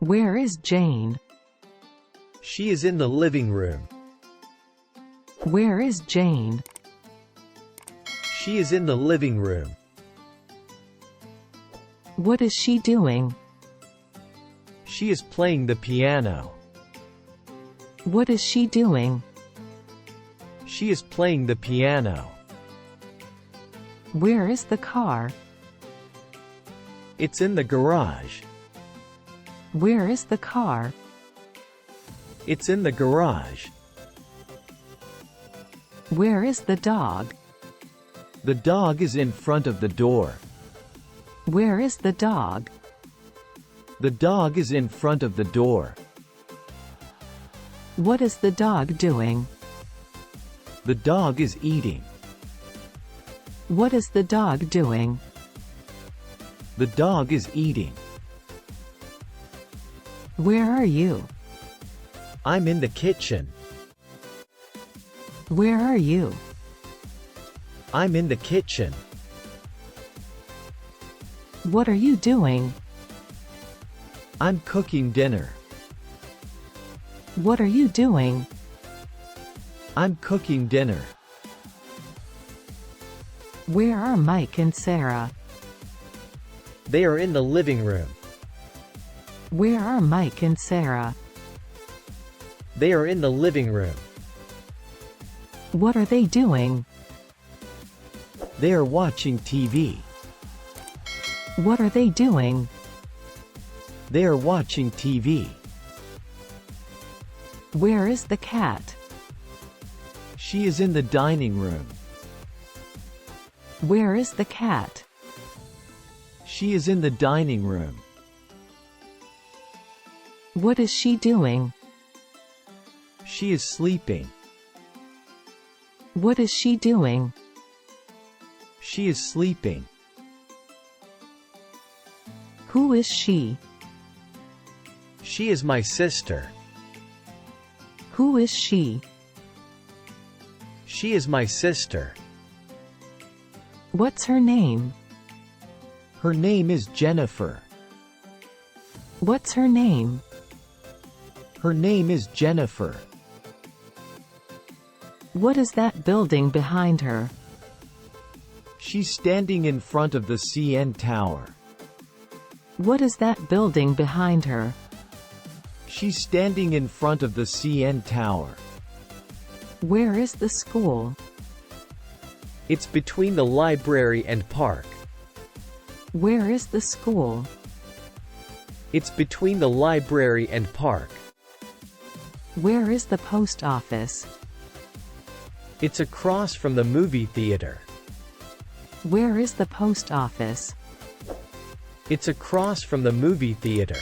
Where is Jane? She is in the living room. Where is Jane? She is in the living room. What is she doing? She is playing the piano. What is she doing? She is playing the piano. Where is the car? It's in the garage. Where is the car? It's in the garage. Where is the dog? The dog is in front of the door. Where is the dog? The dog is in front of the door. What is the dog doing? The dog is eating. What is the dog doing? The dog is eating. Where are you? I'm in the kitchen. Where are you? I'm in the kitchen. What are you doing? I'm cooking dinner. What are you doing? I'm cooking dinner. Where are Mike and Sarah? They are in the living room. Where are Mike and Sarah? They are in the living room. What are they doing? They are watching TV. What are they doing? They are watching TV. Where is the cat? She is in the dining room. Where is the cat? She is in the dining room. What is she doing? She is sleeping. What is she doing? She is sleeping. Who is she? She is my sister. Who is she? She is my sister. What's her name? Her name is Jennifer. What's her name? Her name is Jennifer. What is that building behind her? She's standing in front of the CN Tower. What is that building behind her? She's standing in front of the CN Tower. Where is the school? It's between the library and park. Where is the school? It's between the library and park. Where is the post office? It's across from the movie theater. Where is the post office? It's across from the movie theater.